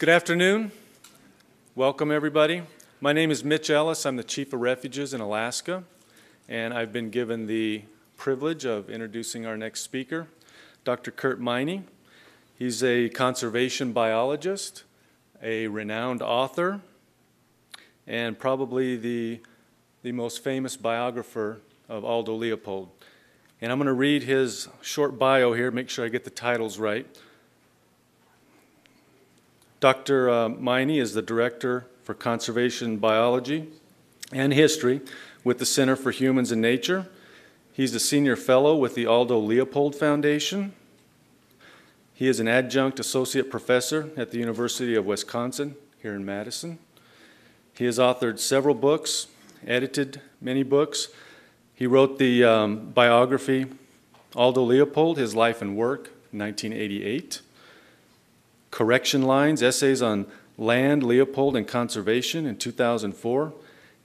Good afternoon. Welcome, everybody. My name is Mitch Ellis. I'm the Chief of Refuges in Alaska, and I've been given the privilege of introducing our next speaker, Dr. Curt Meine. He's a conservation biologist, a renowned author, and probably the most famous biographer of Aldo Leopold. And I'm going to read his short bio here, make sure I get the titles right. Dr. Meine is the Director for Conservation Biology and History with the Center for Humans and Nature. He's a Senior Fellow with the Aldo Leopold Foundation. He is an Adjunct Associate Professor at the University of Wisconsin here in Madison. He has authored several books, edited many books. He wrote the biography Aldo Leopold, His Life and Work, 1988. Correction Lines, Essays on Land, Leopold, and Conservation in 2004.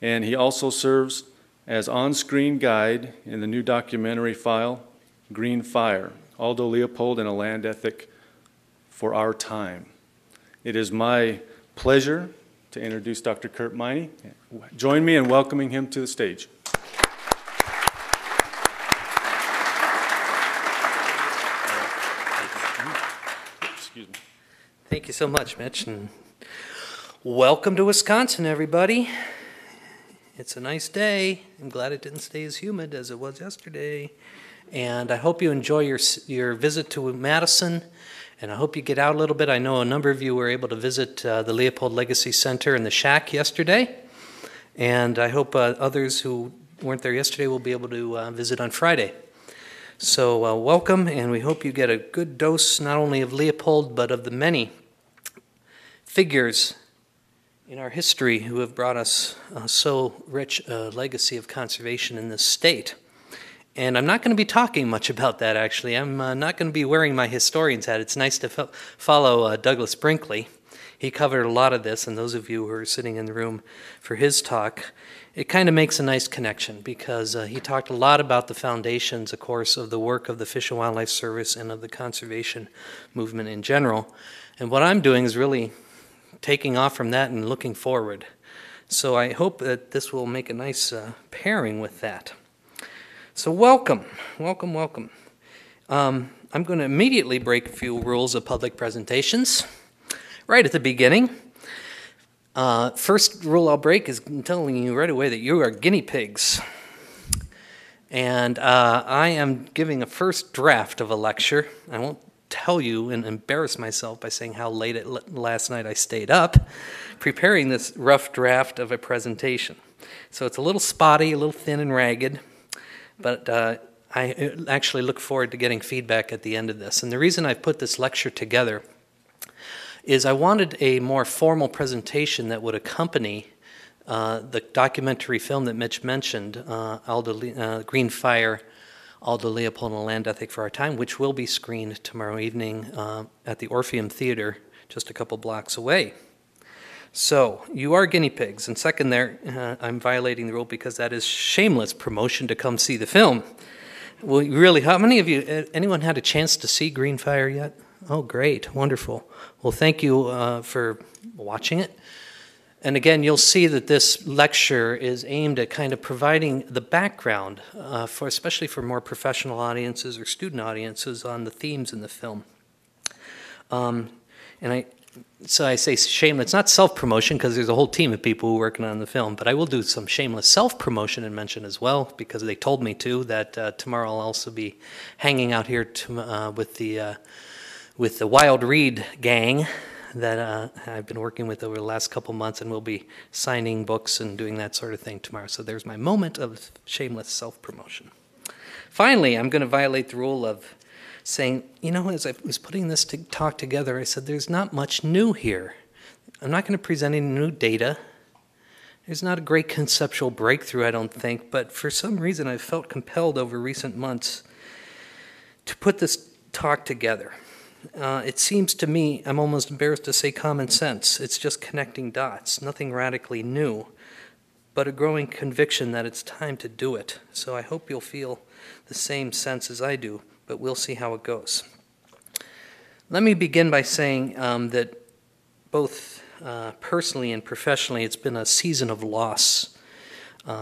And he also serves as on-screen guide in the new documentary file, Green Fire, Aldo Leopold and a Land Ethic for Our Time. It is my pleasure to introduce Dr. Curt Meine. Join me in welcoming him to the stage. Excuse me. Thank you so much, Mitch, and welcome to Wisconsin, everybody. It's a nice day. I'm glad it didn't stay as humid as it was yesterday. And I hope you enjoy your visit to Madison, and I hope you get out a little bit. I know a number of you were able to visit the Leopold Legacy Center and the Shack yesterday, and I hope others who weren't there yesterday will be able to visit on Friday. So welcome, and we hope you get a good dose not only of Leopold, but of the many figures in our history who have brought us so rich a legacy of conservation in this state. And I'm not going to be talking much about that, actually. I'm not going to be wearing my historian's hat. It's nice to follow Douglas Brinkley. He covered a lot of this, and those of you who are sitting in the room for his talk, it kind of makes a nice connection because he talked a lot about the foundations, of course, of the work of the Fish and Wildlife Service and of the conservation movement in general. And what I'm doing is really taking off from that and looking forward. So I hope that this will make a nice pairing with that. So welcome, welcome, welcome. I'm going to immediately break a few rules of public presentations right at the beginning. First rule I'll break is telling you right away that you are guinea pigs. And I am giving a first draft of a lecture. I won't tell you and embarrass myself by saying how late last night I stayed up preparing this rough draft of a presentation. So it's a little spotty, a little thin and ragged, but I actually look forward to getting feedback at the end of this. And the reason I've put this lecture together is I wanted a more formal presentation that would accompany the documentary film that Mitch mentioned, Green Fire, Aldo Leopold and a Land Ethic for Our Time, which will be screened tomorrow evening at the Orpheum Theater just a couple blocks away. So, you are guinea pigs. And second there, I'm violating the rule because that is shameless promotion to come see the film. Well, really, how many of you, anyone had a chance to see Green Fire yet? Oh, great, wonderful. Well, thank you for watching it. And again, you'll see that this lecture is aimed at kind of providing the background, especially for more professional audiences or student audiences on the themes in the film. So I say shameless. It's not self-promotion because there's a whole team of people who are working on the film, but I will do some shameless self-promotion and mention as well because they told me to that tomorrow I'll also be hanging out here with the Wild Read gang that I've been working with over the last couple months, and we'll be signing books and doing that sort of thing tomorrow. So there's my moment of shameless self-promotion. Finally, I'm going to violate the rule of saying, you know, as I was putting this talk together, I said there's not much new here. I'm not going to present any new data. There's not a great conceptual breakthrough, I don't think, but for some reason I've felt compelled over recent months to put this talk together. It seems to me, I'm almost embarrassed to say common sense. It's just connecting dots, nothing radically new, but a growing conviction that it's time to do it. So I hope you'll feel the same sense as I do, but we'll see how it goes. Let me begin by saying that both personally and professionally, it's been a season of loss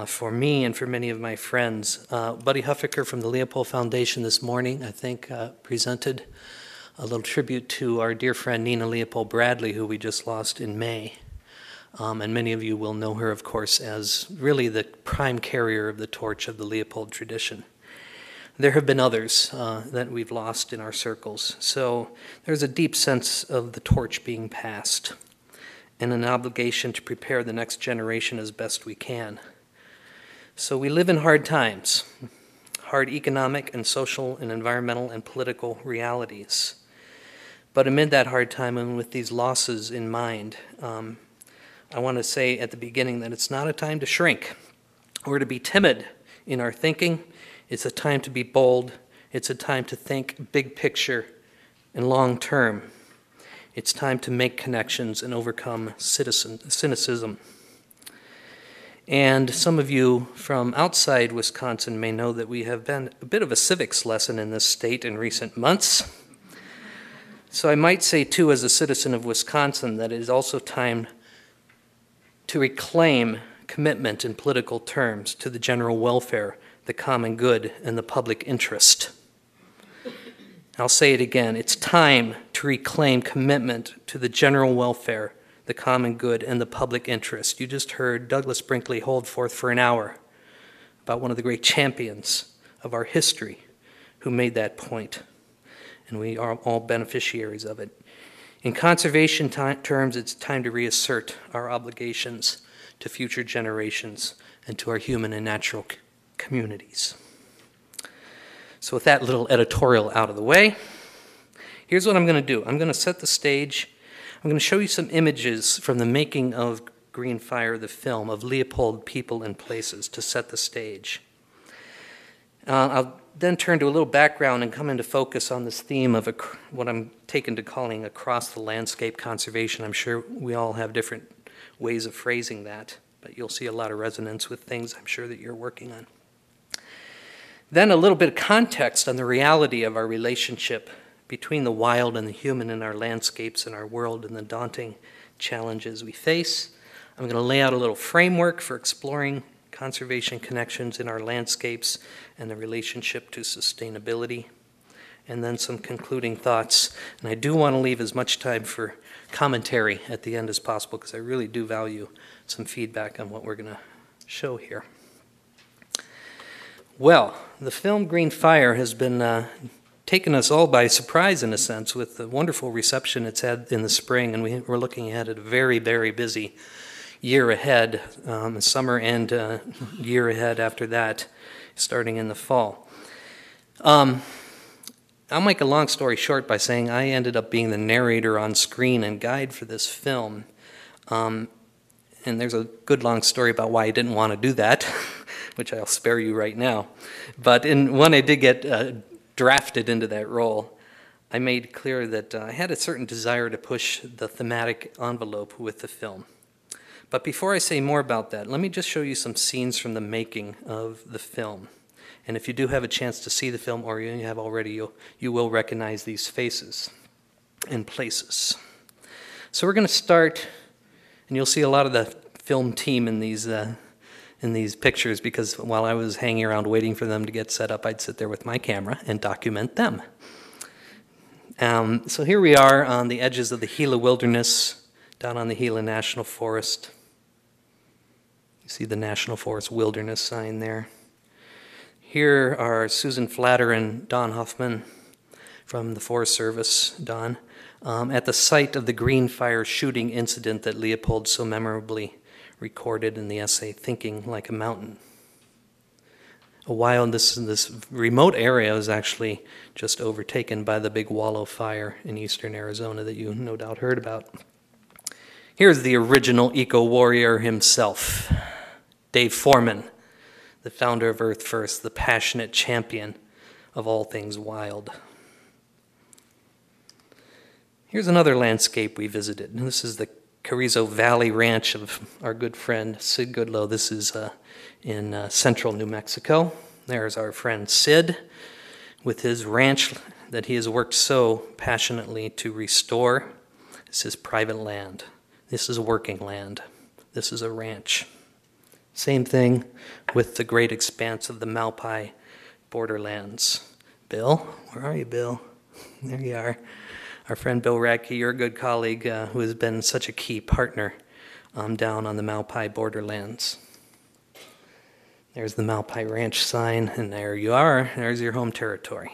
for me and for many of my friends. Buddy Huffaker from the Leopold Foundation this morning, I think, presented a little tribute to our dear friend Nina Leopold Bradley, who we just lost in May. And many of you will know her, of course, as really the prime carrier of the torch of the Leopold tradition. There have been others that we've lost in our circles. So there's a deep sense of the torch being passed and an obligation to prepare the next generation as best we can. So we live in hard times, hard economic and social and environmental and political realities. But amid that hard time and with these losses in mind, I want to say at the beginning that it's not a time to shrink or to be timid in our thinking. It's a time to be bold. It's a time to think big picture and long term. It's time to make connections and overcome cynicism. And some of you from outside Wisconsin may know that we have been a bit of a civics lesson in this state in recent months. So I might say, too, as a citizen of Wisconsin, that it is also time to reclaim commitment in political terms to the general welfare, the common good, and the public interest. I'll say it again. It's time to reclaim commitment to the general welfare, the common good, and the public interest. You just heard Douglas Brinkley hold forth for an hour about one of the great champions of our history who made that point, and we are all beneficiaries of it. In conservation terms, it's time to reassert our obligations to future generations and to our human and natural communities. So with that little editorial out of the way, here's what I'm going to do. I'm going to set the stage. I'm going to show you some images from the making of Green Fire, the film, of Leopold people and places to set the stage. I'll then turn to a little background and come into focus on this theme of what I'm taken to calling across the landscape conservation. I'm sure we all have different ways of phrasing that, but you'll see a lot of resonance with things I'm sure that you're working on. Then a little bit of context on the reality of our relationship between the wild and the human in our landscapes and our world and the daunting challenges we face. I'm going to lay out a little framework for exploring conservation connections in our landscapes and the relationship to sustainability, and then some concluding thoughts. And I do want to leave as much time for commentary at the end as possible because I really do value some feedback on what we're going to show here. Well, the film Green Fire has been taken us all by surprise in a sense with the wonderful reception it's had in the spring, and we're looking ahead at a very, very busy year ahead, summer and year ahead after that, starting in the fall. I'll make a long story short by saying I ended up being the narrator on screen and guide for this film. And there's a good long story about why I didn't want to do that, which I'll spare you right now. But when I did get drafted into that role, I made clear that I had a certain desire to push the thematic envelope with the film. But before I say more about that, let me just show you some scenes from the making of the film. And if you do have a chance to see the film, or you have already, you will recognize these faces and places. So we're going to start, and you'll see a lot of the film team in these pictures, because while I was hanging around waiting for them to get set up, I'd sit there with my camera and document them. So here we are on the edges of the Gila Wilderness, down on the Gila National Forest. You see the National Forest Wilderness sign there. Here are Susan Flatter and Don Huffman from the Forest Service, Don, at the site of the Green Fire shooting incident that Leopold so memorably recorded in the essay Thinking Like a Mountain. A while this remote area was actually just overtaken by the big Wallow Fire in eastern Arizona that you no doubt heard about. Here's the original eco-warrior himself, Dave Foreman, the founder of Earth First, the passionate champion of all things wild. Here's another landscape we visited. This is the Carrizo Valley Ranch of our good friend Sid Goodlow. This is in central New Mexico. There's our friend Sid with his ranch that he has worked so passionately to restore. This is private land. This is working land. This is a ranch. Same thing with the great expanse of the Malpai borderlands. Bill, where are you, Bill? There you are. Our friend Bill Radke, you're a good colleague who has been such a key partner down on the Malpai borderlands. There's the Malpai Ranch sign, and there you are. There's your home territory.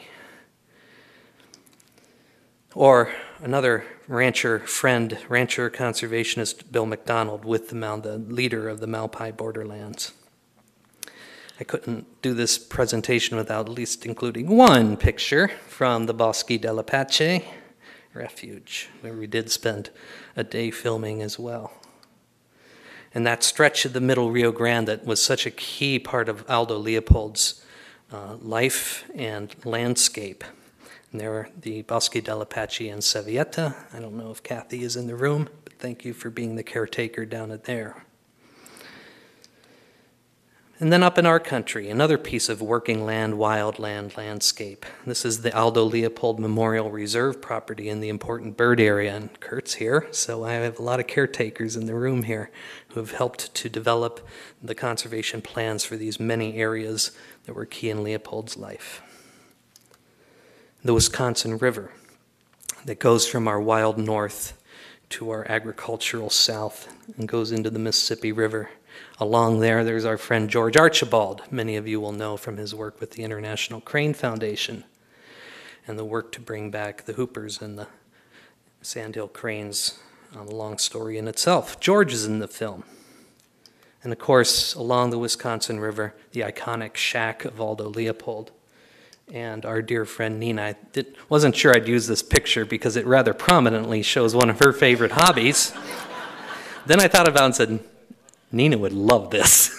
Or another rancher friend, rancher conservationist Bill McDonald with the leader of the Malpai borderlands. I couldn't do this presentation without at least including one picture from the Bosque della Pace refuge, where we did spend a day filming as well. And that stretch of the middle Rio Grande that was such a key part of Aldo Leopold's life and landscape. And there are the Bosque della Pace and Sevietta. I don't know if Kathy is in the room, but thank you for being the caretaker down at there. And then up in our country, another piece of working land, wildland landscape. This is the Aldo Leopold Memorial Reserve property in the important bird area. And Curt's here, so I have a lot of caretakers in the room here who have helped to develop the conservation plans for these many areas that were key in Leopold's life. The Wisconsin River that goes from our wild north to our agricultural south and goes into the Mississippi River. Along there, there's our friend George Archibald. Many of you will know from his work with the International Crane Foundation and the work to bring back the Hoopers and the Sandhill cranes, a long story in itself. George is in the film. And of course, along the Wisconsin River, the iconic shack of Aldo Leopold. And our dear friend Nina. I wasn't sure I'd use this picture because it rather prominently shows one of her favorite hobbies. Then I thought about it and said, Nina would love this.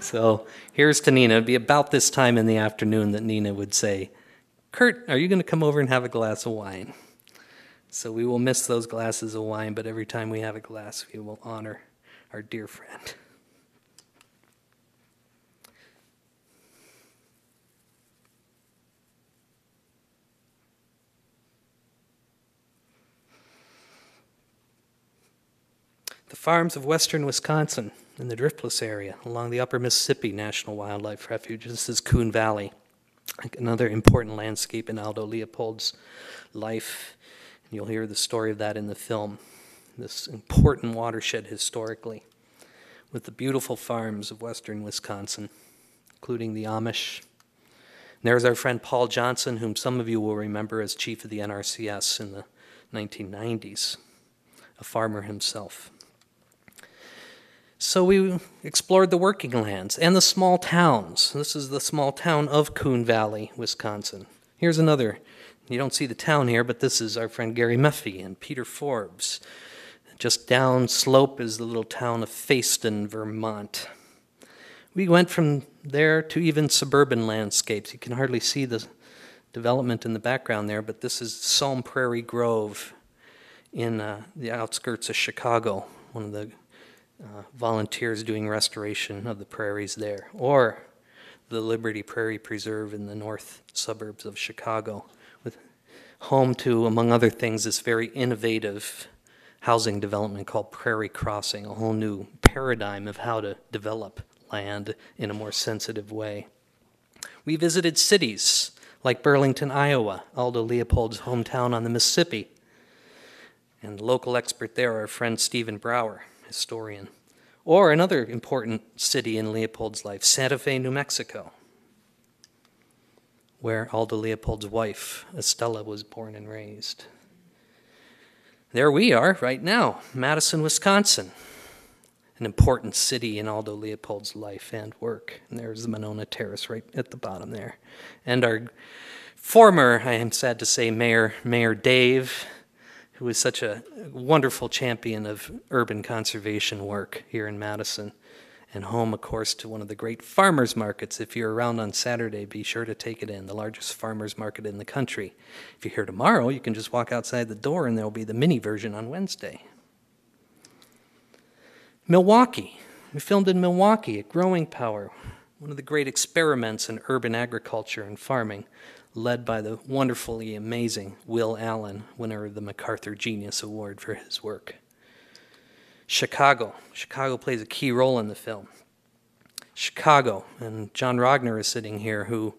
So here's to Nina. It'd be about this time in the afternoon that Nina would say, Curt, are you going to come over and have a glass of wine? So we will miss those glasses of wine, but every time we have a glass, we will honor our dear friend. The farms of western Wisconsin in the Driftless area along the upper Mississippi National Wildlife Refuge. This is Coon Valley, another important landscape in Aldo Leopold's life. And you'll hear the story of that in the film. This important watershed historically with the beautiful farms of western Wisconsin, including the Amish. And there's our friend Paul Johnson, whom some of you will remember as chief of the NRCS in the 1990s, a farmer himself. So we explored the working lands and the small towns. This is the small town of Coon Valley, Wisconsin. Here's another. You don't see the town here, but this is our friend Gary Meffy and Peter Forbes. Just down slope is the little town of Fayston, Vermont. We went from there to even suburban landscapes. You can hardly see the development in the background there, but this is Salm Prairie Grove in the outskirts of Chicago, one of the volunteers doing restoration of the prairies there, or the Liberty Prairie Preserve in the north suburbs of Chicago, with home to, among other things, this very innovative housing development called Prairie Crossing, a whole new paradigm of how to develop land in a more sensitive way. We visited cities like Burlington, Iowa, Aldo Leopold's hometown on the Mississippi, and the local expert there, our friend Stephen Brower, historian. Or another important city in Leopold's life, Santa Fe, New Mexico, where Aldo Leopold's wife, Estella, was born and raised. There we are right now, Madison, Wisconsin, an important city in Aldo Leopold's life and work. And there's the Monona Terrace right at the bottom there. And our former, I am sad to say, Mayor Dave, who is such a wonderful champion of urban conservation work here in Madison, and home, of course, to one of the great farmers markets. If you're around on Saturday, be sure to take it in, the largest farmers market in the country. If you're here tomorrow, you can just walk outside the door and there'll be the mini version on Wednesday. Milwaukee. We filmed in Milwaukee at Growing Power, one of the great experiments in urban agriculture and farming. led by the wonderfully amazing Will Allen, winner of the MacArthur Genius Award for his work. Chicago. Chicago plays a key role in the film. Chicago, and John Rogner is sitting here, who,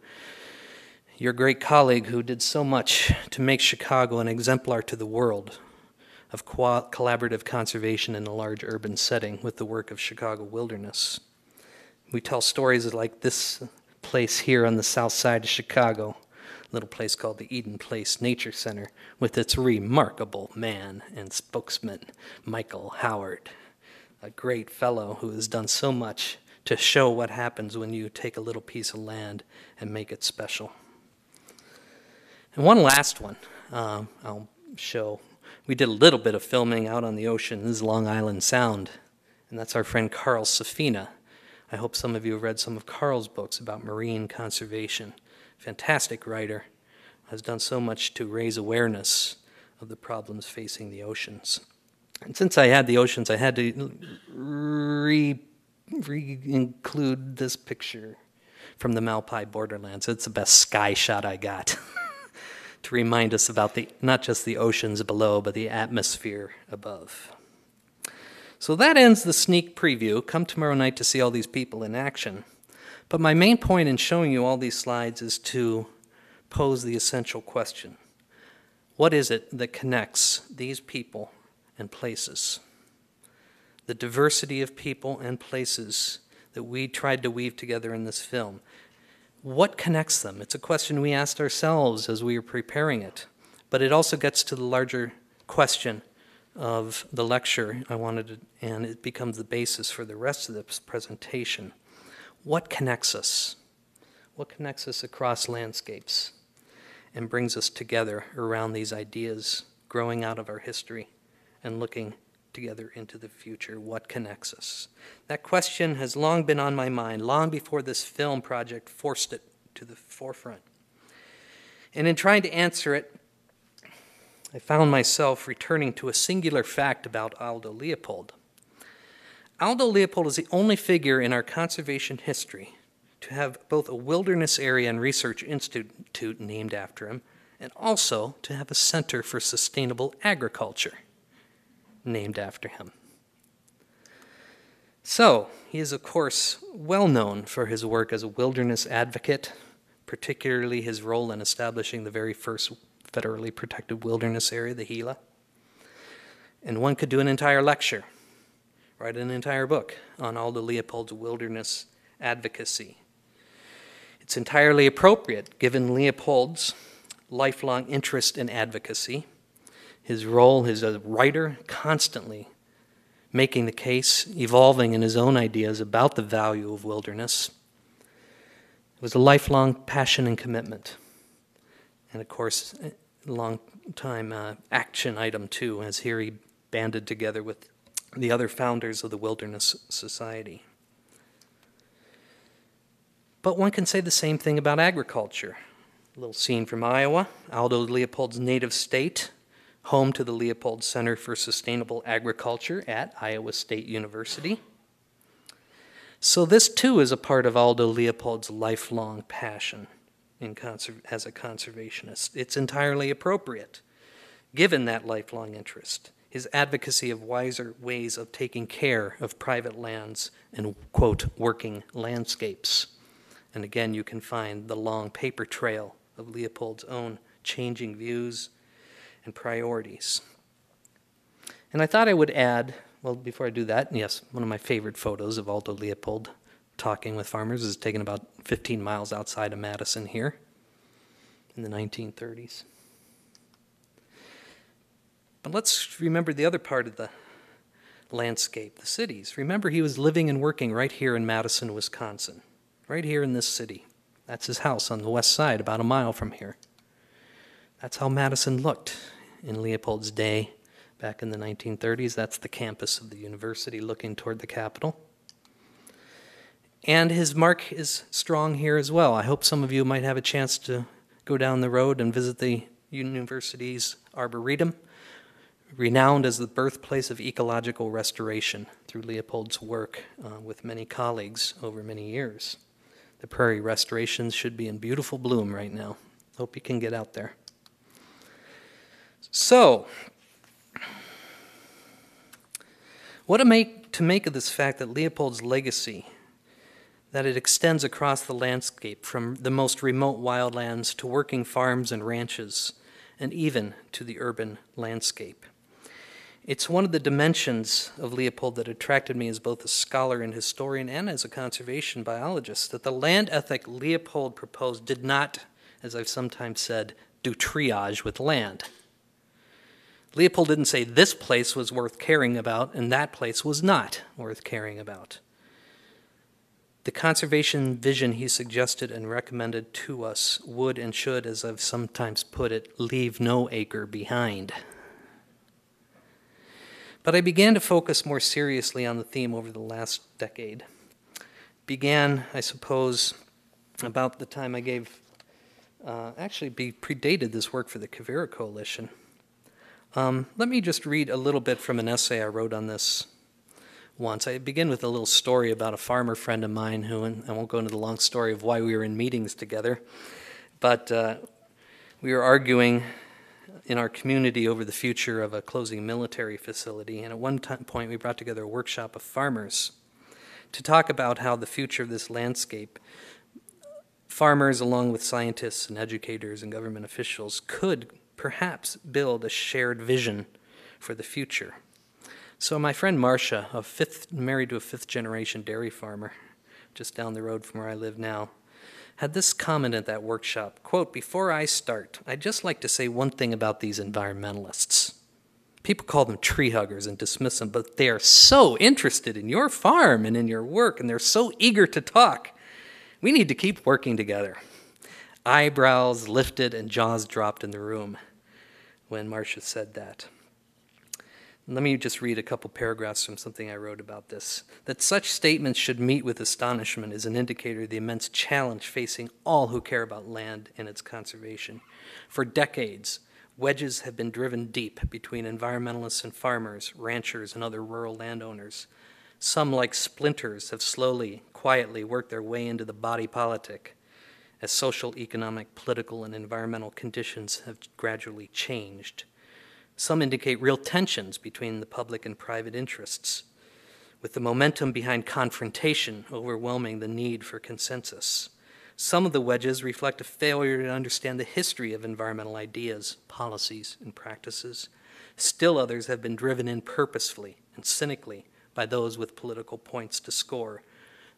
your great colleague who did so much to make Chicago an exemplar to the world of collaborative conservation in a large urban setting with the work of Chicago Wilderness. We tell stories like this place here on the south side of Chicago, a little place called the Eden Place Nature Center, with its remarkable man and spokesman, Michael Howard, a great fellow who has done so much to show what happens when you take a little piece of land and make it special. And one last one I'll show. We did a little bit of filming out on the ocean. This is Long Island Sound, and that's our friend Carl Safina. I hope some of you have read some of Carl's books about marine conservation. Fantastic writer, has done so much to raise awareness of the problems facing the oceans. And since I had the oceans, I had to re-include this picture from the Malpai borderlands. It's the best sky shot I got to remind us about not just the oceans below, but the atmosphere above. So that ends the sneak preview. Come tomorrow night to see all these people in action. But my main point in showing you all these slides is to pose the essential question. What is it that connects these people and places? The diversity of people and places that we tried to weave together in this film. What connects them? It's a question we asked ourselves as we were preparing it. But it also gets to the larger question of the lecture I wanted to, and it becomes the basis for the rest of this presentation. What connects us? What connects us across landscapes and brings us together around these ideas, growing out of our history and looking together into the future? What connects us? That question has long been on my mind, long before this film project forced it to the forefront. And in trying to answer it, I found myself returning to a singular fact about Aldo Leopold. Aldo Leopold is the only figure in our conservation history to have both a wilderness area and research institute named after him, and also to have a center for sustainable agriculture named after him. So, he is, of course, well known for his work as a wilderness advocate, particularly his role in establishing the very first federally protected wilderness area, the Gila. And one could do an entire lecture, write an entire book on Aldo Leopold's wilderness advocacy. It's entirely appropriate given Leopold's lifelong interest in advocacy, his role as a writer, constantly making the case, evolving in his own ideas about the value of wilderness. It was a lifelong passion and commitment. And of course, a long time action item too, as here he banded together with the other founders of the Wilderness Society. But one can say the same thing about agriculture. A little scene from Iowa, Aldo Leopold's native state, home to the Leopold Center for Sustainable Agriculture at Iowa State University. So this too is a part of Aldo Leopold's lifelong passion as a conservationist. It's entirely appropriate, given that lifelong interest, his advocacy of wiser ways of taking care of private lands and, quote, working landscapes. And again, you can find the long paper trail of Leopold's own changing views and priorities. And I thought I would add, well, before I do that, yes, one of my favorite photos of Aldo Leopold talking with farmers is taken about 15 miles outside of Madison here in the 1930s. But let's remember the other part of the landscape, the cities. Remember, he was living and working right here in Madison, Wisconsin, right here in this city. That's his house on the west side, about a mile from here. That's how Madison looked in Leopold's day back in the 1930s. That's the campus of the university looking toward the Capitol. And his mark is strong here as well. I hope some of you might have a chance to go down the road and visit the university's Arboretum, renowned as the birthplace of ecological restoration through Leopold's work with many colleagues over many years. The prairie restorations should be in beautiful bloom right now. Hope you can get out there. So, what to make of this fact that Leopold's legacy, that it extends across the landscape from the most remote wildlands to working farms and ranches, and even to the urban landscape. It's one of the dimensions of Leopold that attracted me as both a scholar and historian and as a conservation biologist, that the land ethic Leopold proposed did not, as I've sometimes said, do triage with land. Leopold didn't say this place was worth caring about and that place was not worth caring about. The conservation vision he suggested and recommended to us would and should, as I've sometimes put it, leave no acre behind. But I began to focus more seriously on the theme over the last decade. Began, I suppose, about the time I gave, predated this work for the Quivira Coalition. Let me just read a little bit from an essay I wrote on this once. I begin with a little story about a farmer friend of mine who, and I won't go into the long story of why we were in meetings together, but we were arguing in our community over the future of a closing military facility, and at one point we brought together a workshop of farmers to talk about how the future of this landscape, farmers along with scientists and educators and government officials could perhaps build a shared vision for the future. So my friend Marcia, married to a fifth-generation dairy farmer just down the road from where I live now, had this comment at that workshop, quote, "Before I start, I'd just like to say one thing about these environmentalists. People call them tree huggers and dismiss them, but they are so interested in your farm and in your work, and they're so eager to talk. We need to keep working together." Eyebrows lifted and jaws dropped in the room when Marcia said that. Let me just read a couple paragraphs from something I wrote about this. That such statements should meet with astonishment is an indicator of the immense challenge facing all who care about land and its conservation. For decades, wedges have been driven deep between environmentalists and farmers, ranchers, and other rural landowners. Some, like splinters, have slowly, quietly worked their way into the body politic as social, economic, political, and environmental conditions have gradually changed. Some indicate real tensions between the public and private interests, with the momentum behind confrontation overwhelming the need for consensus. Some of the wedges reflect a failure to understand the history of environmental ideas, policies, and practices. Still others have been driven in purposefully and cynically by those with political points to score.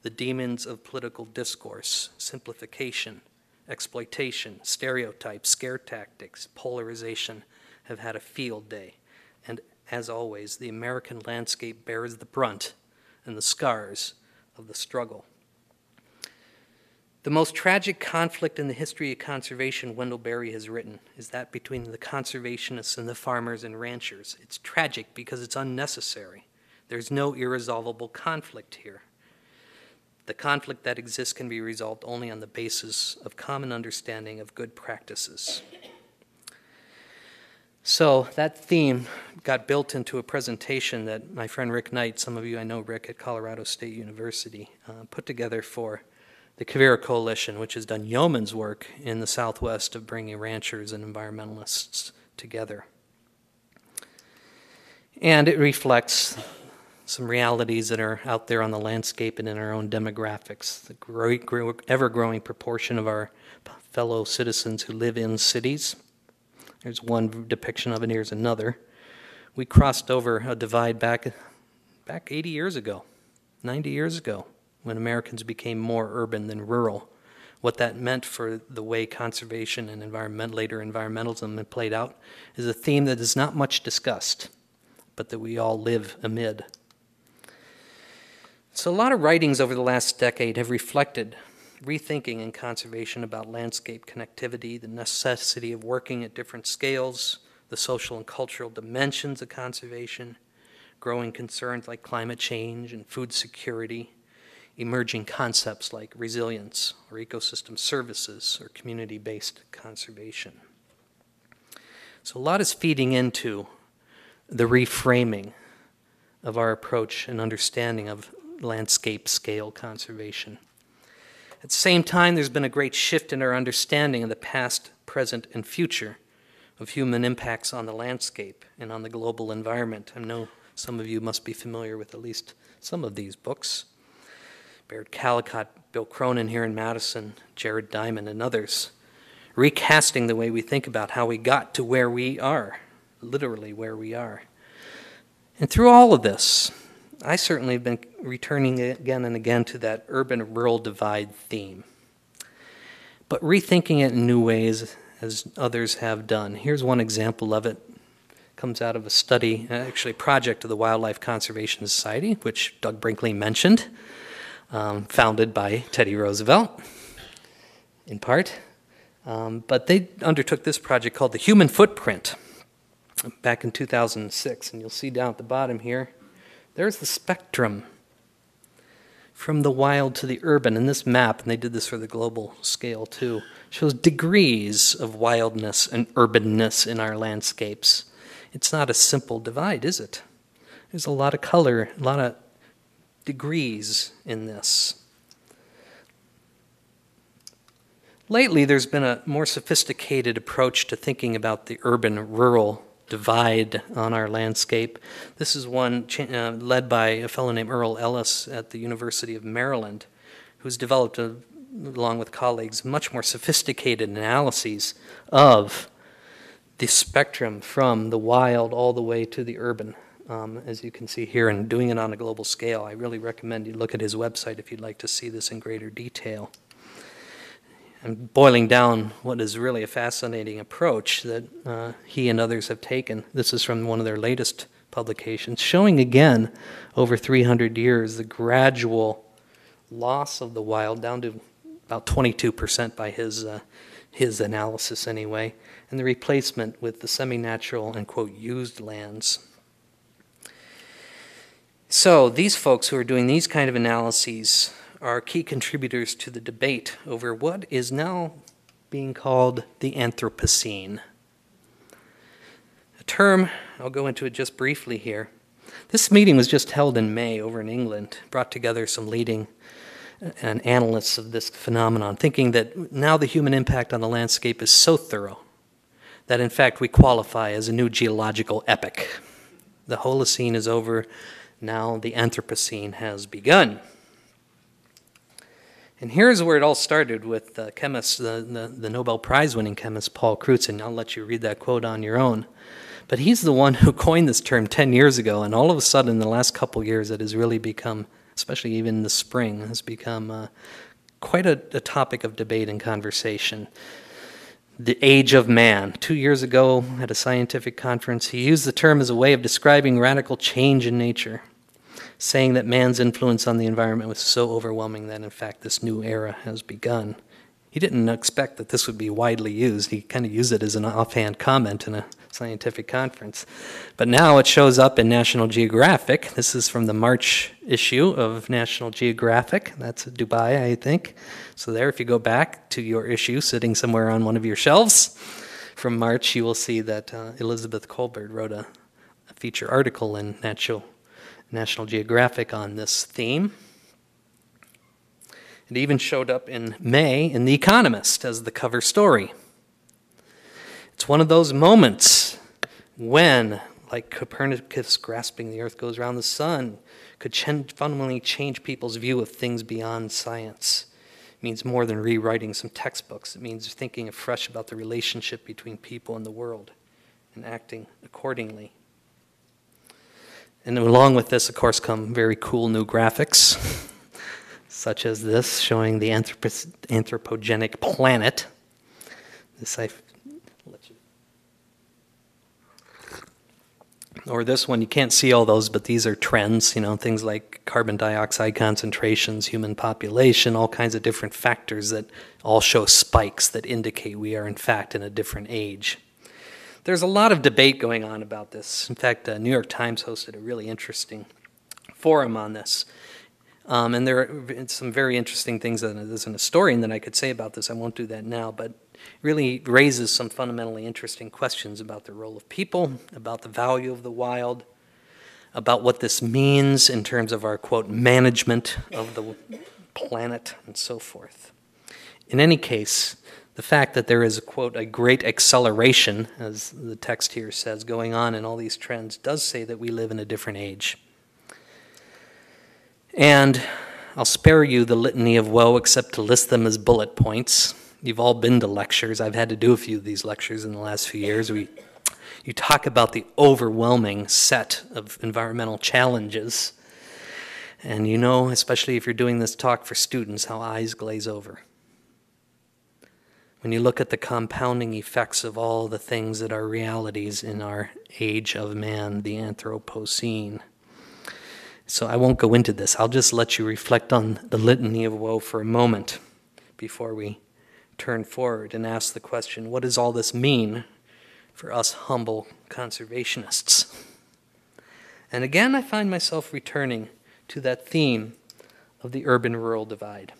The demons of political discourse, simplification, exploitation, stereotypes, scare tactics, polarization, have had a field day, and as always, the American landscape bears the brunt and the scars of the struggle. The most tragic conflict in the history of conservation Wendell Berry has written is that between the conservationists and the farmers and ranchers. It's tragic because it's unnecessary. There's no irresolvable conflict here. The conflict that exists can be resolved only on the basis of common understanding of good practices. So that theme got built into a presentation that my friend Rick Knight, some of you I know Rick at Colorado State University, put together for the Quivira Coalition, which has done yeoman's work in the Southwest of bringing ranchers and environmentalists together. And it reflects some realities that are out there on the landscape and in our own demographics. The ever-growing proportion of our fellow citizens who live in cities. There's one depiction of it, here's another. We crossed over a divide back 80 years ago, 90 years ago, when Americans became more urban than rural. What that meant for the way conservation and later environmentalism had played out is a theme that is not much discussed, but that we all live amid. So a lot of writings over the last decade have reflected rethinking in conservation about landscape connectivity, the necessity of working at different scales, the social and cultural dimensions of conservation, growing concerns like climate change and food security, emerging concepts like resilience or ecosystem services or community-based conservation. So a lot is feeding into the reframing of our approach and understanding of landscape scale conservation. At the same time, there's been a great shift in our understanding of the past present, and future of human impacts on the landscape and on the global environment. I know some of you must be familiar with at least some of these books. Baird Callicott, Bill Cronin here in Madison, Jared Diamond, and others, recasting the way we think about how we got to where we are, literally where we are. And through all of this, I certainly have been returning again and again to that urban-rural divide theme, but rethinking it in new ways as others have done. Here's one example of it. It comes out of a study, actually a project of the Wildlife Conservation Society, which Doug Brinkley mentioned, founded by Teddy Roosevelt, in part. But they undertook this project called the Human Footprint back in 2006. And you'll see down at the bottom here, there's the spectrum from the wild to the urban. And this map, and they did this for the global scale too, shows degrees of wildness and urbanness in our landscapes. It's not a simple divide, is it? There's a lot of color, a lot of degrees in this. Lately, there's been a more sophisticated approach to thinking about the urban-rural divide on our landscape. This is one led by a fellow named Earl Ellis at the University of Maryland, who's developed, along with colleagues, much more sophisticated analyses of the spectrum from the wild all the way to the urban, as you can see here, and doing it on a global scale. I really recommend you look at his website if you'd like to see this in greater detail. I'm boiling down what is really a fascinating approach that he and others have taken. This is from one of their latest publications, showing again, over 300 years, the gradual loss of the wild down to about 22% by his analysis anyway, and the replacement with the semi-natural and, quote, used lands. So these folks who are doing these kind of analyses are key contributors to the debate over what is now being called the Anthropocene. A term, I'll go into it just briefly here. This meeting was just held in May over in England, brought together some leading analysts of this phenomenon, thinking that now the human impact on the landscape is so thorough that in fact we qualify as a new geological epoch. The Holocene is over, now the Anthropocene has begun. And here's where it all started with the chemist, the Nobel Prize-winning chemist Paul Crutzen. I'll let you read that quote on your own. But he's the one who coined this term 10 years ago, and all of a sudden in the last couple years it has really become, especially even in the spring, has become quite a topic of debate and conversation. The age of man. 2 years ago at a scientific conference, he used the term as a way of describing radical change in nature, saying that man's influence on the environment was so overwhelming that, in fact, this new era has begun. He didn't expect that this would be widely used. He kind of used it as an offhand comment in a scientific conference. But now it shows up in National Geographic. This is from the March issue of National Geographic. That's Dubai, I think. So there, if you go back to your issue sitting somewhere on one of your shelves from March, you will see that Elizabeth Colbert wrote a feature article in National Geographic on this theme. It even showed up in May in The Economist as the cover story. It's one of those moments when, like Copernicus grasping the earth goes around the sun, could fundamentally change people's view of things beyond science. It means more than rewriting some textbooks. It means thinking afresh about the relationship between people and the world and acting accordingly. And along with this, of course, come very cool new graphics, such as this, showing the anthropogenic planet. Or this one, you can't see all those, but these are trends, things like carbon dioxide concentrations, human population, all kinds of different factors that all show spikes that indicate we are, in fact, in a different age. There's a lot of debate going on about this. In fact, New York Times hosted a really interesting forum on this. And there are some very interesting things that as an historian that I could say about this. I won't do that now, but it really raises some fundamentally interesting questions about the role of people, about the value of the wild, about what this means in terms of our, quote, management of the planet, and so forth. In any case, the fact that there is, quote, a great acceleration, as the text here says, going on in all these trends, does say that we live in a different age. And I'll spare you the litany of woe except to list them as bullet points. You've all been to lectures. I've had to do a few of these lectures in the last few years. You talk about the overwhelming set of environmental challenges. And you know, especially if you're doing this talk for students, how eyes glaze over. When you look at the compounding effects of all the things that are realities in our age of man, the Anthropocene. So I won't go into this. I'll just let you reflect on the litany of woe for a moment before we turn forward and ask the question, what does all this mean for us humble conservationists? And again, I find myself returning to that theme of the urban-rural divide.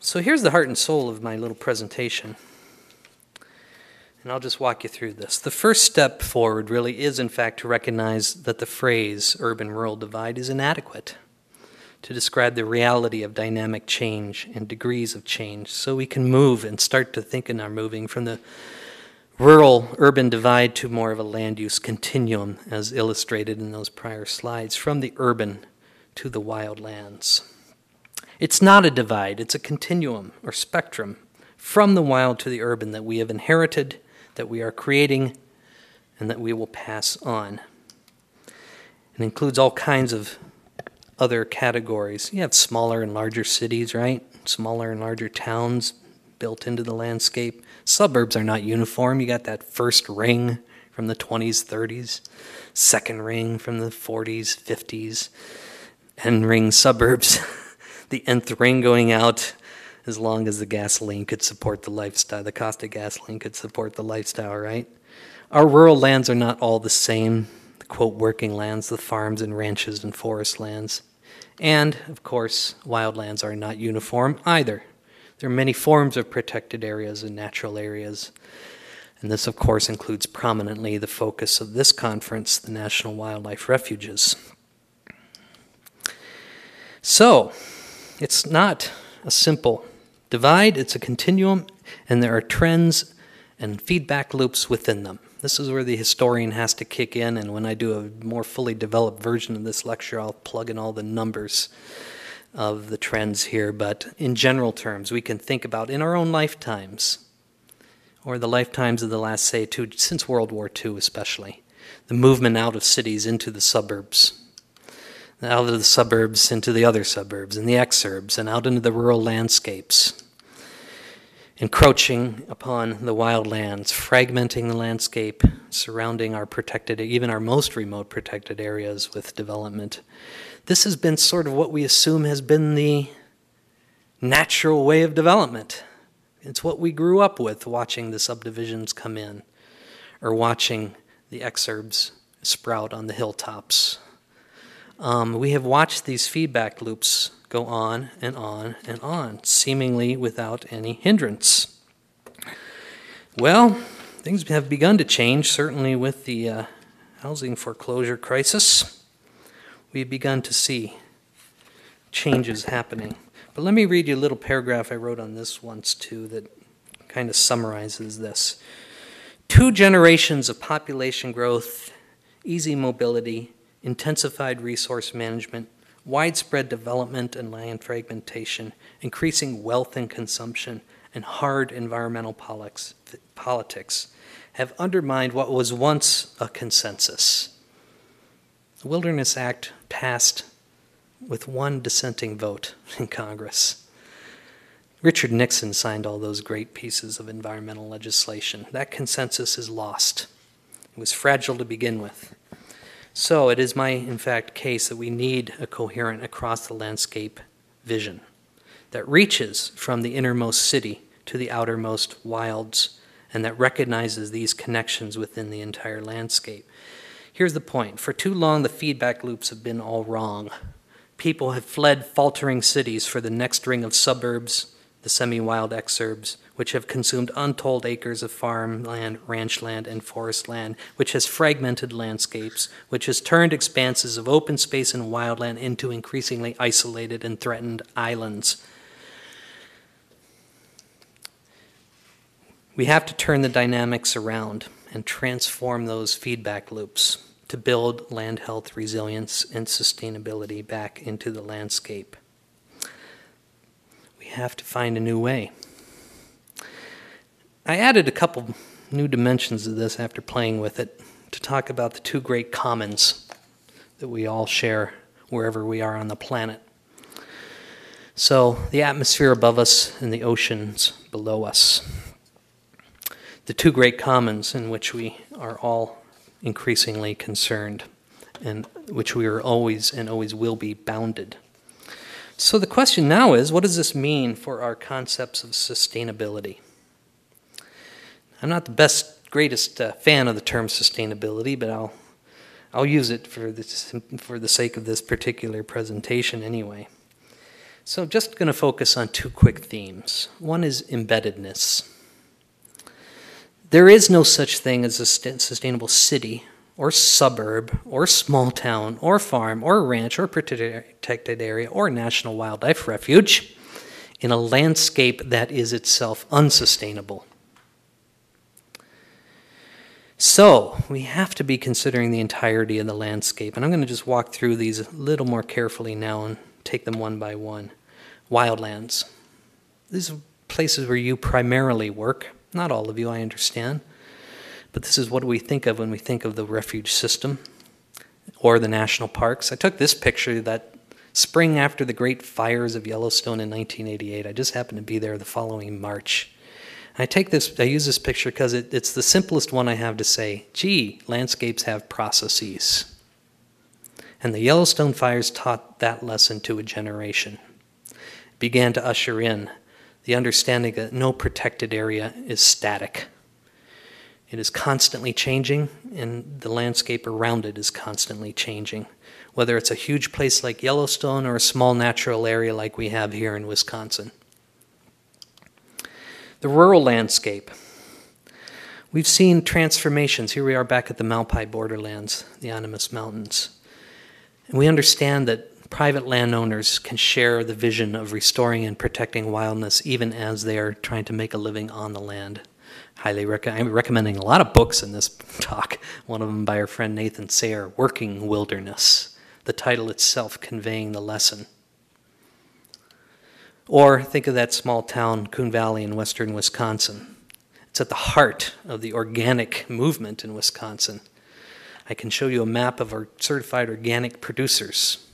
So here's the heart and soul of my little presentation. And I'll just walk you through this. The first step forward really is, in fact, to recognize that the phrase urban-rural divide is inadequate to describe the reality of dynamic change and degrees of change, so we can move and start to think in our moving from the rural-urban divide to more of a land-use continuum, as illustrated in those prior slides, from the urban to the wild lands. It's not a divide, it's a continuum or spectrum from the wild to the urban that we have inherited, that we are creating, and that we will pass on. It includes all kinds of other categories. You have smaller and larger cities, right? Smaller and larger towns built into the landscape. Suburbs are not uniform. You got that first ring from the 20s, 30s, second ring from the 40s, 50s, end ring suburbs. The nth ring going out as long as the gasoline could support the lifestyle. The cost of gasoline could support the lifestyle, right? Our rural lands are not all the same. The quote working lands, the farms and ranches and forest lands. And, of course, wildlands are not uniform either. There are many forms of protected areas and natural areas. And this, of course, includes prominently the focus of this conference, the National Wildlife Refuges. So, it's not a simple divide, it's a continuum, and there are trends and feedback loops within them. This is where the historian has to kick in, and when I do a more fully developed version of this lecture, I'll plug in all the numbers of the trends here. But in general terms, we can think about in our own lifetimes, or the lifetimes of the last, say, since World War II especially, the movement out of cities into the suburbs, out of the suburbs into the other suburbs and the exurbs, and out into the rural landscapes, encroaching upon the wild lands, fragmenting the landscape, surrounding our protected, even our most remote protected areas with development. This has been sort of what we assume has been the natural way of development. It's what we grew up with, watching the subdivisions come in, or watching the exurbs sprout on the hilltops. We have watched these feedback loops go on and on and on, seemingly without any hindrance. Well, things have begun to change, certainly with the housing foreclosure crisis. We've begun to see changes happening. But let me read you a little paragraph I wrote on this once, too, that kind of summarizes this. 2 generations of population growth, easy mobility, intensified resource management, widespread development and land fragmentation, increasing wealth and consumption, and hard environmental politics have undermined what was once a consensus. The Wilderness Act passed with 1 dissenting vote in Congress. Richard Nixon signed all those great pieces of environmental legislation. That consensus is lost. It was fragile to begin with. So it is my, in fact, case that we need a coherent across-the-landscape vision that reaches from the innermost city to the outermost wilds and that recognizes these connections within the entire landscape. Here's the point. For too long, the feedback loops have been all wrong. People have fled faltering cities for the next ring of suburbs, the semi-wild exurbs, which have consumed untold acres of farmland, ranch land, and forest land, which has fragmented landscapes, which has turned expanses of open space and wildland into increasingly isolated and threatened islands. We have to turn the dynamics around and transform those feedback loops to build land health, resilience, and sustainability back into the landscape. We have to find a new way. I added a couple new dimensions of this after playing with it to talk about the two great commons that we all share wherever we are on the planet. So, the atmosphere above us and the oceans below us. The two great commons in which we are all increasingly concerned, and which we are always and always will be bounded. So the question now is, what does this mean for our concepts of sustainability? I'm not the greatest fan of the term sustainability, but I'll use it for the sake of this particular presentation anyway. So I'm just going to focus on two quick themes. One is embeddedness. There is no such thing as a sustainable city or suburb or small town or farm or ranch or protected area or national wildlife refuge in a landscape that is itself unsustainable. So we have to be considering the entirety of the landscape, and I'm going to just walk through these a little more carefully now and take them one by one. Wildlands. These are places where you primarily work. Not all of you, I understand. But this is what we think of when we think of the refuge system or the national parks. I took this picture that spring after the great fires of Yellowstone in 1988. I just happened to be there the following March. I use this picture because it's the simplest one I have to say, gee, landscapes have processes. And the Yellowstone fires taught that lesson to a generation. It began to usher in the understanding that no protected area is static. It is constantly changing, and the landscape around it is constantly changing. Whether it's a huge place like Yellowstone or a small natural area like we have here in Wisconsin. The rural landscape. We've seen transformations. Here we are back at the Malpai borderlands, the Animas Mountains. And we understand that private landowners can share the vision of restoring and protecting wildness even as they are trying to make a living on the land. I'm recommending a lot of books in this talk. One of them by our friend Nathan Sayre, Working Wilderness. The title itself conveying the lesson. Or think of that small town, Coon Valley in western Wisconsin. It's at the heart of the organic movement in Wisconsin. I can show you a map of our certified organic producers.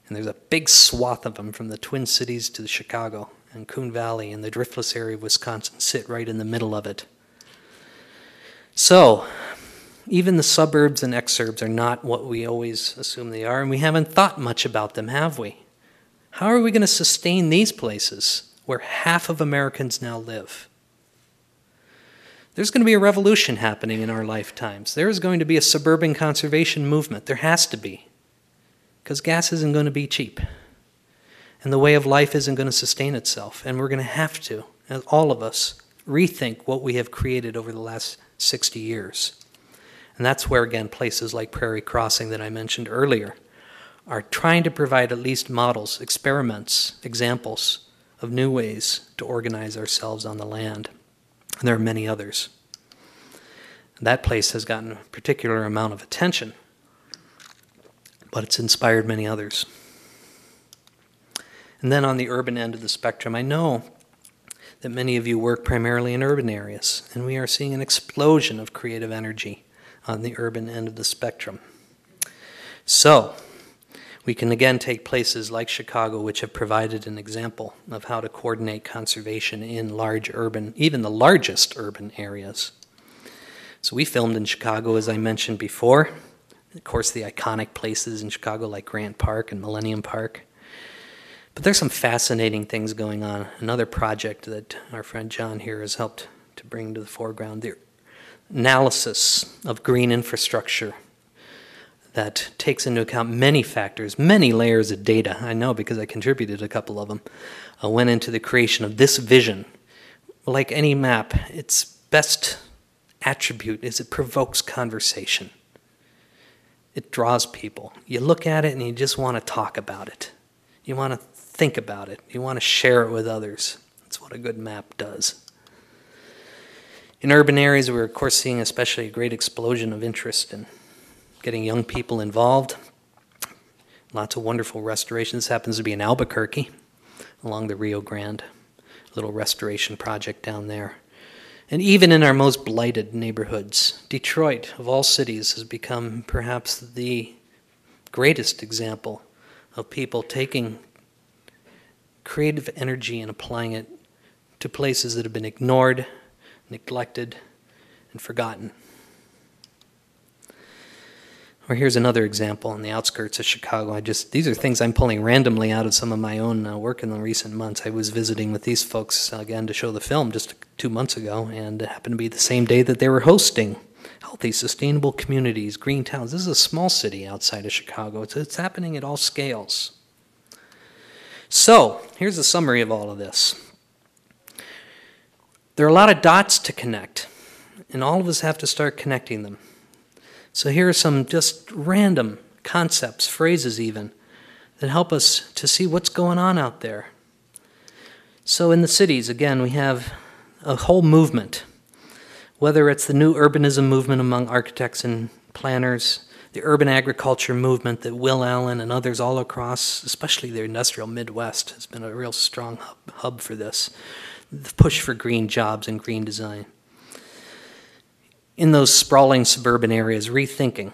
And there's a big swath of them from the Twin Cities to Chicago. And Coon Valley and the driftless area of Wisconsin sit right in the middle of it. So, even the suburbs and exurbs are not what we always assume they are, and we haven't thought much about them, have we? How are we going to sustain these places where half of Americans now live? There's going to be a revolution happening in our lifetimes. There is going to be a suburban conservation movement. There has to be. Because gas isn't going to be cheap. And the way of life isn't going to sustain itself. And we're going to have to, as all of us, rethink what we have created over the last 60 years. And that's where, again, places like Prairie Crossing that I mentioned earlier are trying to provide at least models, experiments, examples of new ways to organize ourselves on the land. And there are many others. That place has gotten a particular amount of attention, but it's inspired many others. And then on the urban end of the spectrum, I know that many of you work primarily in urban areas, and we are seeing an explosion of creative energy on the urban end of the spectrum. So, we can again take places like Chicago, which have provided an example of how to coordinate conservation in large urban, even the largest urban areas. So we filmed in Chicago, as I mentioned before. Of course, the iconic places in Chicago like Grant Park and Millennium Park. But there's some fascinating things going on. Another project that our friend John here has helped to bring to the foreground, the analysis of green infrastructure that takes into account many factors, many layers of data. I know because I contributed a couple of them. Went into the creation of this vision. Like any map, its best attribute is it provokes conversation. It draws people. You look at it and you just want to talk about it. You want to think about it. You want to share it with others. That's what a good map does. In urban areas, we're of course seeing especially a great explosion of interest in getting young people involved. Lots of wonderful restorations. This happens to be in Albuquerque, along the Rio Grande. Little restoration project down there. And even in our most blighted neighborhoods, Detroit, of all cities, has become perhaps the greatest example of people taking creative energy and applying it to places that have been ignored, neglected, and forgotten. Or here's another example on the outskirts of Chicago. These are things I'm pulling randomly out of some of my own work in the recent months. I was visiting with these folks again to show the film just 2 months ago, and it happened to be the same day that they were hosting Healthy, Sustainable Communities, Green Towns. This is a small city outside of Chicago. It's happening at all scales. So, here's a summary of all of this. There are a lot of dots to connect, and all of us have to start connecting them. So here are some just random concepts, phrases even, that help us to see what's going on out there. So in the cities, again, we have a whole movement, whether it's the new urbanism movement among architects and planners, the urban agriculture movement that Will Allen and others all across, especially the industrial Midwest, has been a real strong hub for this, the push for green jobs and green design. In those sprawling suburban areas, rethinking,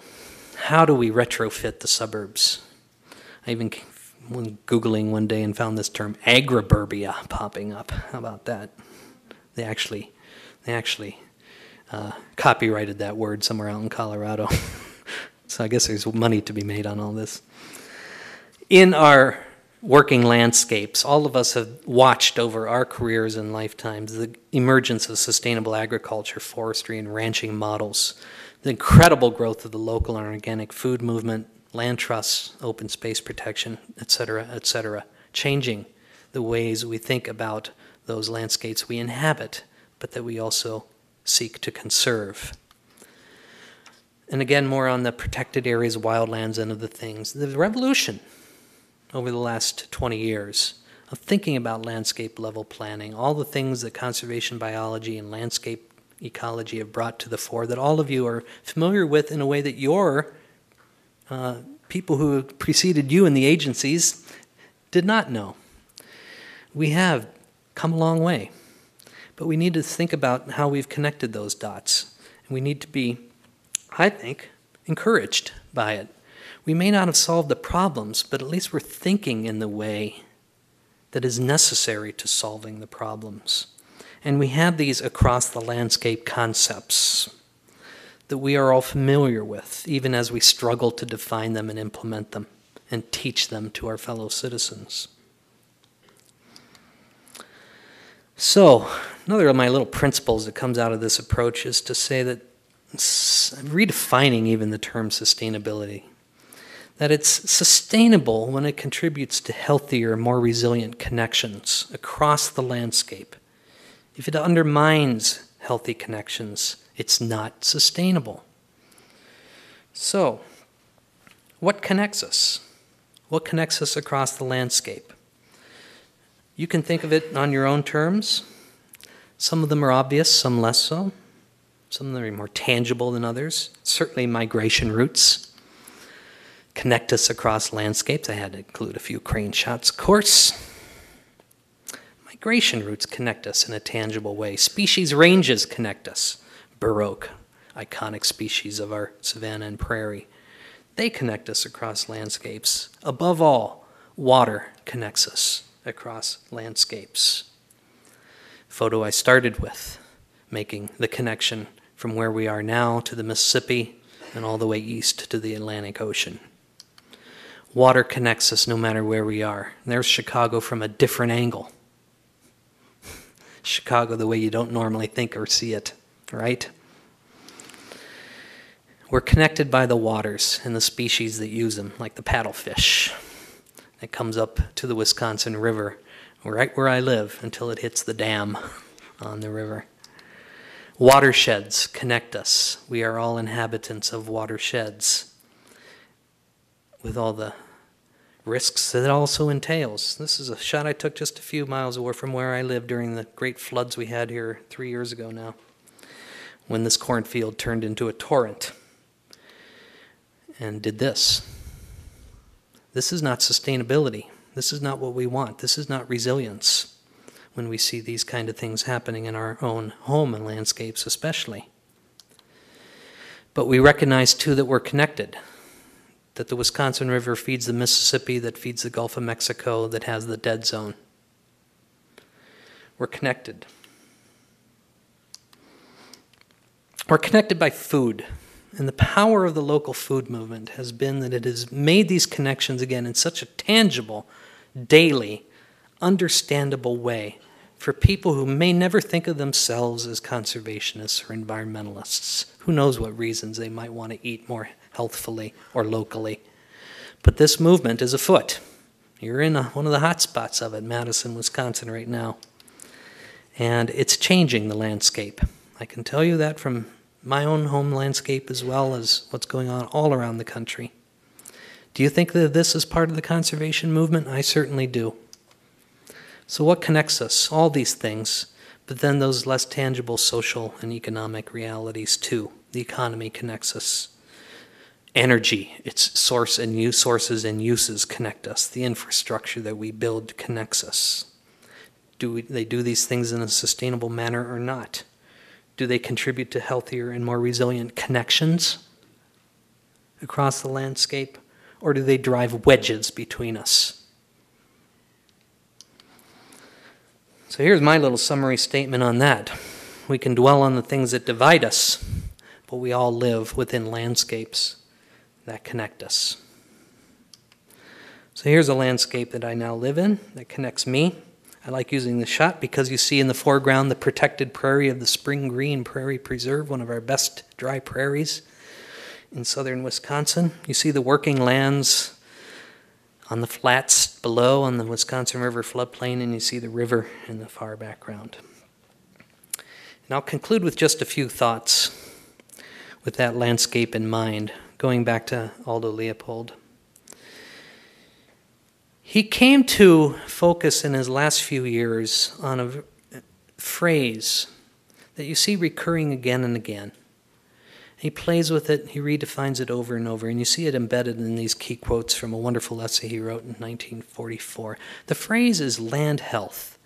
how do we retrofit the suburbs? I even was Googling one day and found this term agriburbia popping up. How about that? They actually copyrighted that word somewhere out in Colorado. So I guess there's money to be made on all this. In our working landscapes, all of us have watched over our careers and lifetimes the emergence of sustainable agriculture, forestry, and ranching models, the incredible growth of the local and organic food movement, land trusts, open space protection, etc., changing the ways we think about those landscapes we inhabit, but that we also seek to conserve. And again, more on the protected areas, wildlands, and other things. The revolution over the last 20 years of thinking about landscape level planning, all the things that conservation biology and landscape ecology have brought to the fore that all of you are familiar with in a way that your people who preceded you in the agencies did not know. We have come a long way, but we need to think about how we've connected those dots. And we need to be, I think, encouraged by it. We may not have solved the problems, but at least we're thinking in the way that is necessary to solving the problems. And we have these across the landscape concepts that we are all familiar with, even as we struggle to define them and implement them and teach them to our fellow citizens. So, another of my little principles that comes out of this approach is to say that I'm redefining even the term sustainability. That it's sustainable when it contributes to healthier, more resilient connections across the landscape. If it undermines healthy connections, it's not sustainable. So, what connects us? What connects us across the landscape? You can think of it on your own terms. Some of them are obvious, some less so. Some of them are more tangible than others. Certainly migration routes connect us across landscapes. I had to include a few crane shots, of course. Migration routes connect us in a tangible way. Species ranges connect us. Bur oak, iconic species of our savanna and prairie. They connect us across landscapes. Above all, water connects us across landscapes. Photo I started with, making the connection from where we are now to the Mississippi and all the way east to the Atlantic Ocean. Water connects us no matter where we are. And there's Chicago from a different angle. Chicago the way you don't normally think or see it, right? We're connected by the waters and the species that use them, like the paddlefish that comes up to the Wisconsin River, right where I live, until it hits the dam on the river. Watersheds connect us. We are all inhabitants of watersheds with all the risks that it also entails. This is a shot I took just a few miles away from where I live during the great floods we had here 3 years ago now. when this cornfield turned into a torrent and did this. This is not sustainability. This is not what we want. This is not resilience when we see these kind of things happening in our own home and landscapes especially. But we recognize too that we're connected, that the Wisconsin River feeds the Mississippi, that feeds the Gulf of Mexico, that has the dead zone. We're connected. We're connected by food. And the power of the local food movement has been that it has made these connections again in such a tangible, daily, understandable way for people who may never think of themselves as conservationists or environmentalists. Who knows what reasons they might want to eat more healthfully or locally. But this movement is afoot. You're in one of the hot spots of it, Madison, Wisconsin, right now. And it's changing the landscape. I can tell you that from my own home landscape as well as what's going on all around the country. Do you think that this is part of the conservation movement? I certainly do. So what connects us? All these things, but then those less tangible social and economic realities too. The economy connects us. Energy, its sources and uses connect us. The infrastructure that we build connects us. Do they do these things in a sustainable manner or not? Do they contribute to healthier and more resilient connections across the landscape? Or do they drive wedges between us? So here's my little summary statement on that. We can dwell on the things that divide us, but we all live within landscapes that connect us. So here's a landscape that I now live in that connects me. I like using the shot because you see in the foreground the protected prairie of the Spring Green Prairie Preserve, one of our best dry prairies in southern Wisconsin. You see the working lands on the flats below on the Wisconsin River floodplain, and you see the river in the far background. And I'll conclude with just a few thoughts with that landscape in mind, going back to Aldo Leopold. He came to focus in his last few years on a phrase that you see recurring again and again. He plays with it, he redefines it over and over, and you see it embedded in these key quotes from a wonderful essay he wrote in 1944. The phrase is land health.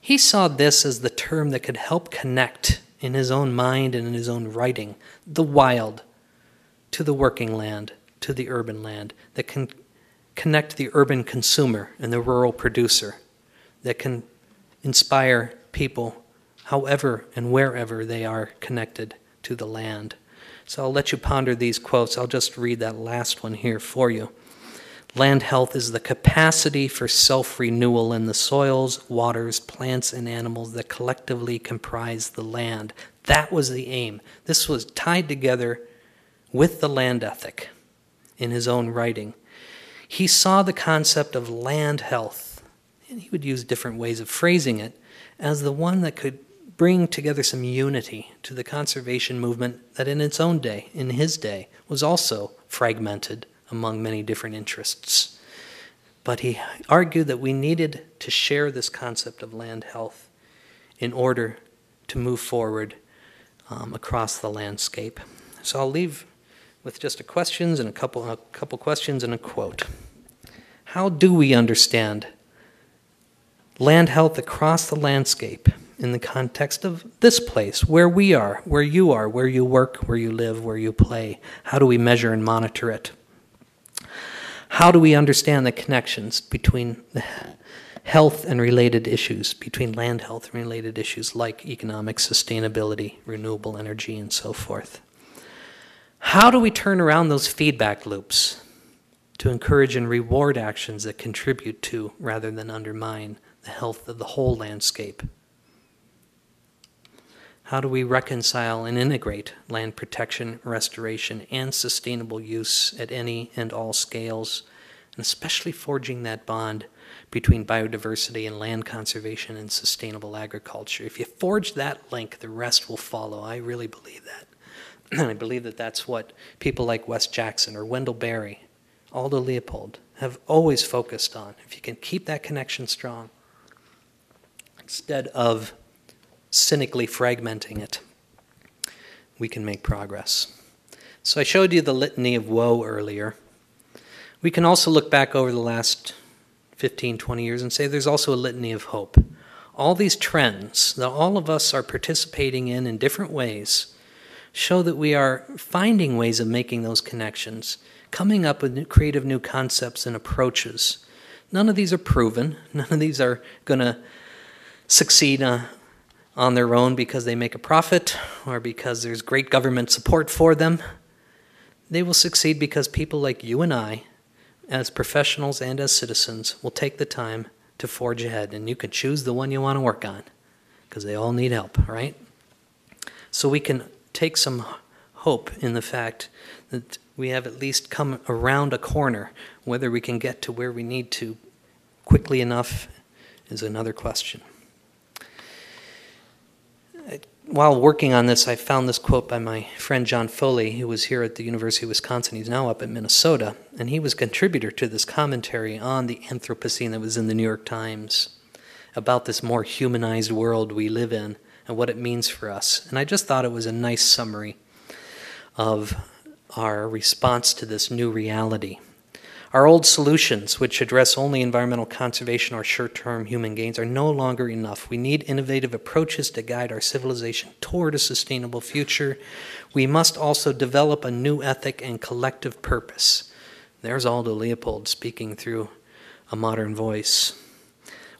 He saw this as the term that could help connect in his own mind and in his own writing the wild to the working land, to the urban land, that can connect the urban consumer and the rural producer, that can inspire people however and wherever they are connected to the land. So I'll let you ponder these quotes. I'll just read that last one here for you. Land health is the capacity for self-renewal in the soils, waters, plants, and animals that collectively comprise the land. That was the aim. This was tied together with the land ethic in his own writing. He saw the concept of land health, and he would use different ways of phrasing it, as the one that could bring together some unity to the conservation movement that in its own day, in his day, was also fragmented among many different interests. But he argued that we needed to share this concept of land health in order to move forward across the landscape. So I'll leave with just a couple questions and a quote. How do we understand land health across the landscape in the context of this place, where we are, where you work, where you live, where you play? How do we measure and monitor it? How do we understand the connections between the health and related issues, between land health and related issues like economic sustainability, renewable energy, and so forth? How do we turn around those feedback loops to encourage and reward actions that contribute to, rather than undermine, the health of the whole landscape? How do we reconcile and integrate land protection, restoration, and sustainable use at any and all scales, and especially forging that bond between biodiversity and land conservation and sustainable agriculture? If you forge that link, the rest will follow. I really believe that. And I believe that that's what people like Wes Jackson or Wendell Berry, Aldo Leopold, have always focused on. If you can keep that connection strong, instead of cynically fragmenting it, we can make progress. So I showed you the litany of woe earlier. We can also look back over the last 15, 20 years and say there's also a litany of hope. All these trends that all of us are participating in different ways show that we are finding ways of making those connections, coming up with creative new concepts and approaches. None of these are proven. None of these are going to succeed on their own because they make a profit or because there's great government support for them. They will succeed because people like you and I, as professionals and as citizens, will take the time to forge ahead. And you can choose the one you want to work on because they all need help, right? So we can take some hope in the fact that we have at least come around a corner. Whether we can get to where we need to quickly enough is another question. While working on this, I found this quote by my friend John Foley, who was here at the University of Wisconsin. He's now up in Minnesota, and he was a contributor to this commentary on the Anthropocene that was in the New York Times about this more humanized world we live in and what it means for us. And I just thought it was a nice summary of our response to this new reality. Our old solutions, which address only environmental conservation or short-term human gains, are no longer enough. We need innovative approaches to guide our civilization toward a sustainable future. We must also develop a new ethic and collective purpose. There's Aldo Leopold speaking through a modern voice.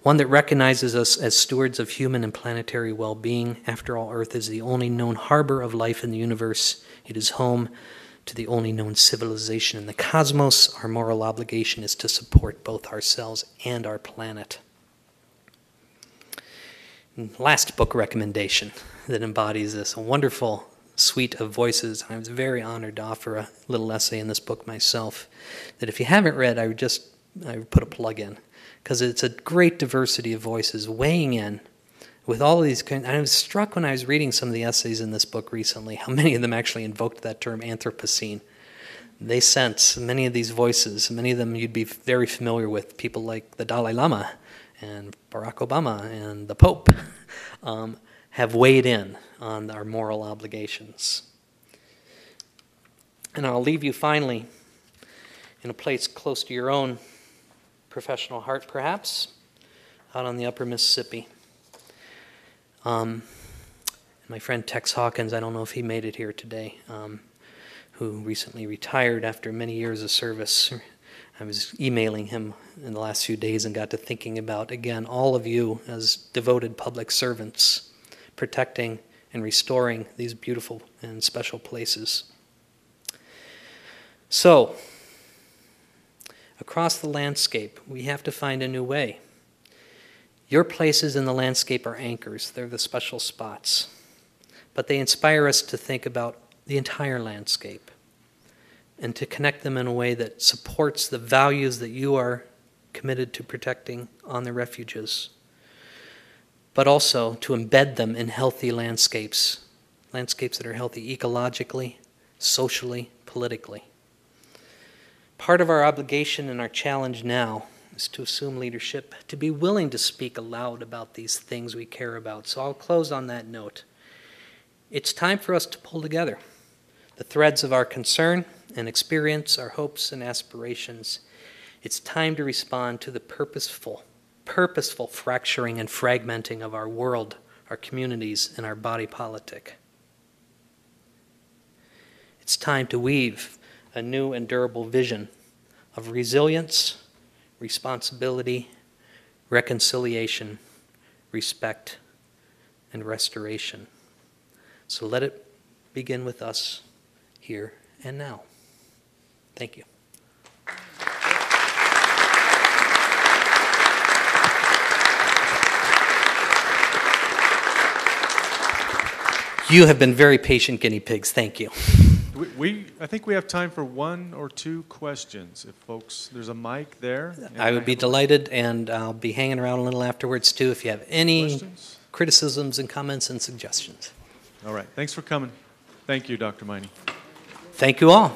One that recognizes us as stewards of human and planetary well-being. After all, Earth is the only known harbor of life in the universe. It is home to the only known civilization in the cosmos. Our moral obligation is to support both ourselves and our planet. And last book recommendation that embodies this, a wonderful suite of voices. I was very honored to offer a little essay in this book myself that if you haven't read, I would put a plug in, because it's a great diversity of voices weighing in with all of these. And I was struck when I was reading some of the essays in this book recently, how many of them actually invoked that term Anthropocene. They sense many of these voices, many of them you'd be very familiar with, people like the Dalai Lama and Barack Obama and the Pope have weighed in on our moral obligations. And I'll leave you finally in a place close to your own professional heart, perhaps, out on the upper Mississippi. My friend Tex Hawkins, I don't know if he made it here today, who recently retired after many years of service. I was emailing him in the last few days and got to thinking about, again, all of you as devoted public servants, protecting and restoring these beautiful and special places. So, across the landscape, we have to find a new way. Your places in the landscape are anchors. They're the special spots. But they inspire us to think about the entire landscape and to connect them in a way that supports the values that you are committed to protecting on the refuges, but also to embed them in healthy landscapes, landscapes that are healthy ecologically, socially, politically. Part of our obligation and our challenge now is to assume leadership, to be willing to speak aloud about these things we care about. So I'll close on that note. It's time for us to pull together the threads of our concern and experience, our hopes and aspirations. It's time to respond to the purposeful fracturing and fragmenting of our world, our communities, and our body politic. It's time to weave a new and durable vision of resilience, responsibility, reconciliation, respect, and restoration. So let it begin with us here and now. Thank you. You have been very patient guinea pigs. Thank you. I think we have time for one or two questions. If folks, there's a mic there. I would be delighted, and I'll be hanging around a little afterwards too if you have any questions, criticisms and comments and suggestions. All right. Thanks for coming. Thank you, Dr. Meine. Thank you all.